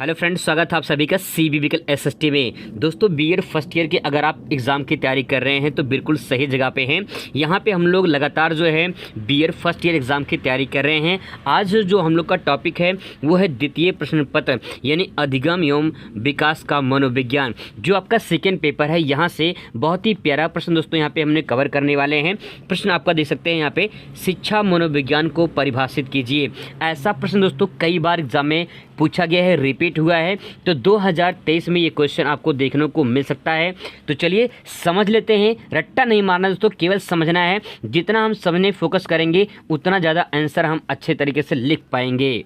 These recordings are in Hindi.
हेलो फ्रेंड्स, स्वागत है आप सभी का CBBCL SST में। दोस्तों, बीएड फर्स्ट ईयर के अगर आप एग्ज़ाम की तैयारी कर रहे हैं तो बिल्कुल सही जगह पे हैं। यहाँ पे हम लोग लगातार जो है बीएड फर्स्ट ईयर एग्ज़ाम की तैयारी कर रहे हैं। आज जो हम लोग का टॉपिक है वो है द्वितीय प्रश्न पत्र यानी अधिगम एवं विकास का मनोविज्ञान, जो आपका सेकेंड पेपर है। यहाँ से बहुत ही प्यारा प्रश्न दोस्तों यहाँ पे हमने कवर करने वाले हैं। प्रश्न आपका देख सकते हैं यहाँ पे, शिक्षा मनोविज्ञान को परिभाषित कीजिए। ऐसा प्रश्न दोस्तों कई बार एग्जाम में पूछा गया है, रिपीट हुआ है। तो 2023 में ये क्वेश्चन आपको देखने को मिल सकता है। तो चलिए समझ लेते हैं। रट्टा नहीं मारना दोस्तों, केवल समझना है। जितना हम समझने फोकस करेंगे उतना ज़्यादा आंसर हम अच्छे तरीके से लिख पाएंगे।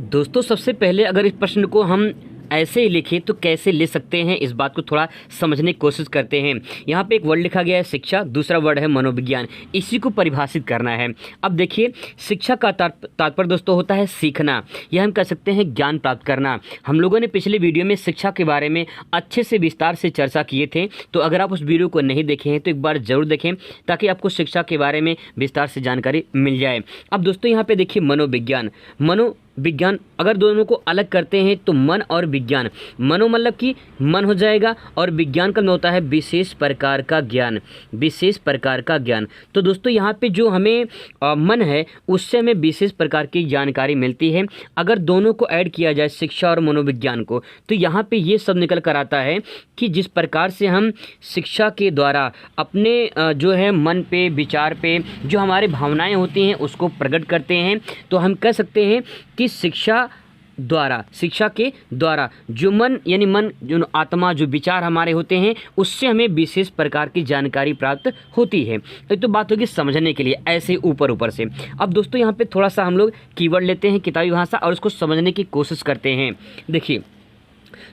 दोस्तों, सबसे पहले अगर इस प्रश्न को हम ऐसे ही लिखें तो कैसे ले सकते हैं, इस बात को थोड़ा समझने की कोशिश करते हैं। यहाँ पे एक वर्ड लिखा गया है शिक्षा, दूसरा वर्ड है मनोविज्ञान। इसी को परिभाषित करना है। अब देखिए, शिक्षा का तात्पर्य दोस्तों होता है सीखना, यह हम कह सकते हैं ज्ञान प्राप्त करना। हम लोगों ने पिछले वीडियो में शिक्षा के बारे में अच्छे से विस्तार से चर्चा किए थे। तो अगर आप उस वीडियो को नहीं देखे हैं तो एक बार ज़रूर देखें, ताकि आपको शिक्षा के बारे में विस्तार से जानकारी मिल जाए। अब दोस्तों यहाँ पे देखिए मनोविज्ञान अगर दोनों को अलग करते हैं तो मन और विज्ञान, मनो मतलब कि मन हो जाएगा, और विज्ञान का मतलब होता है विशेष प्रकार का ज्ञान, विशेष प्रकार का ज्ञान। तो दोस्तों यहाँ पे जो हमें मन है उससे हमें विशेष प्रकार की जानकारी मिलती है। अगर दोनों को ऐड किया जाए, शिक्षा और मनोविज्ञान को, तो यहाँ पे ये सब निकल कर आता है कि जिस प्रकार से हम शिक्षा के द्वारा अपने जो है मन पे, विचार पे, जो हमारे भावनाएं होती हैं उसको प्रकट करते हैं। तो हम कह सकते हैं कि शिक्षा के द्वारा जो मन यानी जो आत्मा, जो विचार हमारे होते हैं, उससे हमें विशेष प्रकार की जानकारी प्राप्त होती है। तो बात होगी समझने के लिए ऐसे ऊपर से। अब दोस्तों यहाँ पे थोड़ा सा हम लोग कीवर्ड लेते हैं किताबी भाषा और उसको समझने की कोशिश करते हैं। देखिए,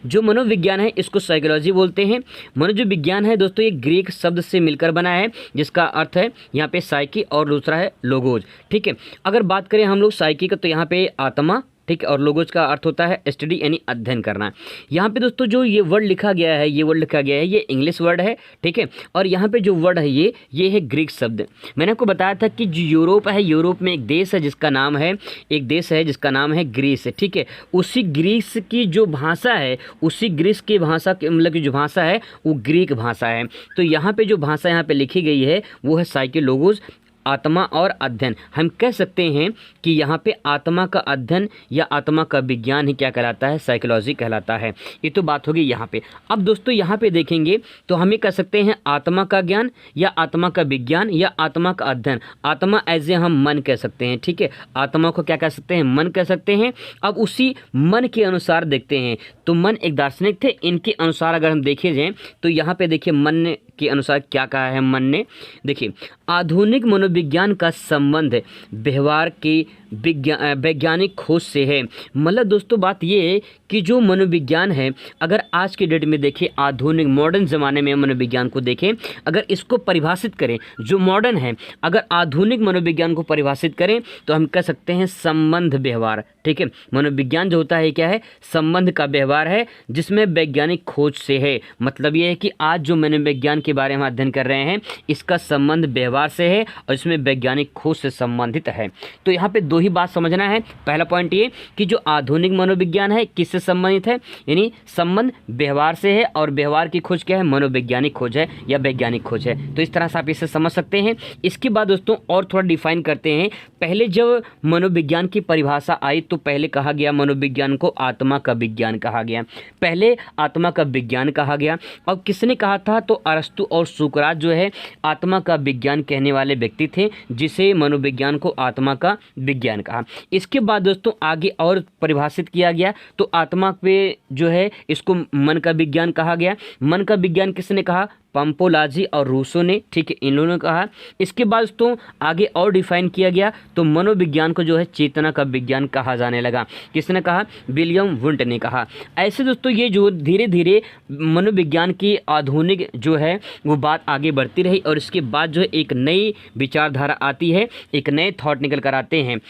जो मनोविज्ञान है इसको साइकोलॉजी बोलते हैं। जो विज्ञान है दोस्तों ये ग्रीक शब्द से मिलकर बना है, जिसका अर्थ है यहाँ पे साइकी और दूसरा है लोगोज। ठीक है, अगर बात करें हम लोग साइकी का तो यहाँ पे आत्मा, ठीक है, और लोगोज का अर्थ होता है स्टडी यानी अध्ययन करना। यहाँ पे दोस्तों जो ये वर्ड लिखा गया है, ये इंग्लिश वर्ड है। ठीक है, और यहाँ पे जो वर्ड है ये है ग्रीक शब्द। मैंने आपको बताया था कि जो यूरोप है, यूरोप में एक देश है जिसका नाम है ग्रीस। ठीक है, उसी ग्रीस की जो भाषा है, उसी ग्रीस की भाषा की मतलब की जो भाषा है वो ग्रीक भाषा है। तो यहाँ पे जो भाषा यहाँ पे लिखी गई है वो है साइकी, लोगोज, आत्मा और अध्ययन। हम कह सकते हैं कि यहाँ पे आत्मा का अध्ययन या आत्मा का विज्ञान ही क्या कहलाता है, साइकोलॉजी कहलाता है। ये तो बात होगी यहाँ पे। अब दोस्तों यहाँ पे देखेंगे तो हमें कह सकते हैं आत्मा का ज्ञान या आत्मा का विज्ञान या आत्मा का अध्ययन। आत्मा एज ए हम मन कह सकते हैं। ठीक है, आत्मा को क्या कह सकते हैं, मन कह सकते हैं। अब उसी मन के अनुसार देखते हैं तो मन एक दार्शनिक थे, इनके अनुसार अगर हम देखे जाएँ तो यहाँ पे देखिए मन के अनुसार क्या कहा है मन ने। देखिए, आधुनिक मनोविज्ञान का संबंध व्यवहार की वैज्ञानिक खोज से है। मतलब दोस्तों बात ये है कि जो मनोविज्ञान है, अगर आज के डेट में देखें, आधुनिक मॉडर्न ज़माने में मनोविज्ञान को देखें, अगर इसको परिभाषित करें, जो मॉडर्न है, अगर आधुनिक मनोविज्ञान को परिभाषित करें तो हम कह सकते हैं संबंध व्यवहार। ठीक है, मनोविज्ञान जो होता है क्या है, संबंध का व्यवहार है जिसमें वैज्ञानिक खोज से है। मतलब ये है कि आज जो मनोविज्ञान के बारे में अध्ययन कर रहे हैं इसका संबंध व्यवहार से है और इसमें वैज्ञानिक खोज से संबंधित है। तो यहाँ पे दो ही बात समझना है। पहला पॉइंट ये कि जो आधुनिक मनोविज्ञान है किससे संबंधित है, यानी संबंध व्यवहार से है, और व्यवहार की खोज क्या है, मनोवैज्ञानिक खोज है या वैज्ञानिक खोज है। तो इस तरह से आप इसे समझ सकते हैं। इसके बाद दोस्तों और थोड़ा डिफाइन करते हैं। पहले जब मनोविज्ञान की परिभाषा आई तो पहले कहा गया मनोविज्ञान को आत्मा का विज्ञान कहा गया, पहले आत्मा का विज्ञान कहा गया। अब किसने कहा था, तो अरस्तु और सुकरात जो है आत्मा का विज्ञान कहने वाले व्यक्ति थे, जिसे मनोविज्ञान को आत्मा का विज्ञान कहा। इसके बाद दोस्तों आगे और परिभाषित किया गया तो आत्मा पे जो है इसको मन का विज्ञान कहा गया। मन का विज्ञान किसने कहा, पंपोलाजी और रूसो ने। ठीक है, इन लोगों ने कहा। इसके बाद दोस्तों आगे और डिफाइन किया गया तो मनोविज्ञान को जो है चेतना का विज्ञान कहा जाने लगा। किसने कहा, विलियम वुंट ने कहा। ऐसे दोस्तों ये जो धीरे धीरे मनोविज्ञान की आधुनिक जो है वो बात आगे बढ़ती रही, और इसके बाद जो है एक नई विचारधारा आती है, एक नए थॉट निकल कर आते हैं।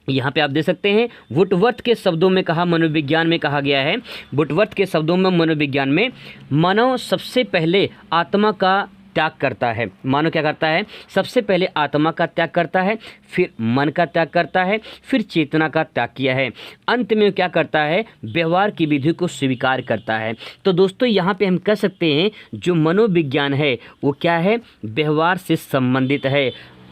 यहाँ पे आप देख सकते हैं वुडवर्थ के शब्दों में कहा, मनोविज्ञान में कहा गया है, वुडवर्थ के शब्दों में मनोविज्ञान में मानव सबसे पहले आत्मा का त्याग करता है। मानव क्या करता है, सबसे पहले आत्मा का त्याग करता है, फिर मन का त्याग करता है, फिर चेतना का त्याग किया है, अंत में क्या करता है, व्यवहार की विधि को स्वीकार करता है। तो दोस्तों यहाँ पे हम कह सकते हैं जो मनोविज्ञान है वो क्या है, व्यवहार से संबंधित है।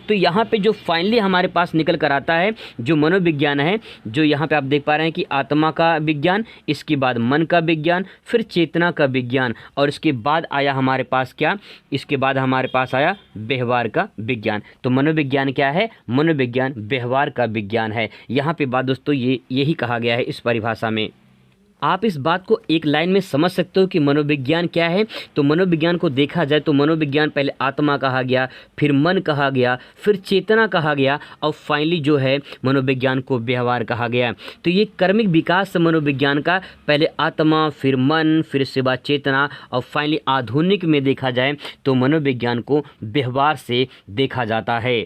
तो यहाँ पे जो फाइनली हमारे पास निकल कर आता है जो मनोविज्ञान है, जो यहाँ पे आप देख पा रहे हैं कि आत्मा का विज्ञान, इसके बाद मन का विज्ञान, फिर चेतना का विज्ञान, और इसके बाद आया हमारे पास क्या, इसके बाद हमारे पास आया व्यवहार का विज्ञान। तो मनोविज्ञान क्या है, मनोविज्ञान व्यवहार का विज्ञान है। यहाँ पे बात दोस्तों यही कहा गया है इस परिभाषा में। आप इस बात को एक लाइन में समझ सकते हो कि मनोविज्ञान क्या है। तो मनोविज्ञान को देखा जाए तो मनोविज्ञान पहले आत्मा कहा गया, फिर मन कहा गया, फिर चेतना कहा गया, और फाइनली जो है मनोविज्ञान को व्यवहार कहा गया। तो ये कर्मिक विकास मनोविज्ञान का पहले आत्मा, फिर मन, फिर इसके बाद चेतना, और फाइनली आधुनिक में देखा जाए तो मनोविज्ञान को व्यवहार से देखा जाता है।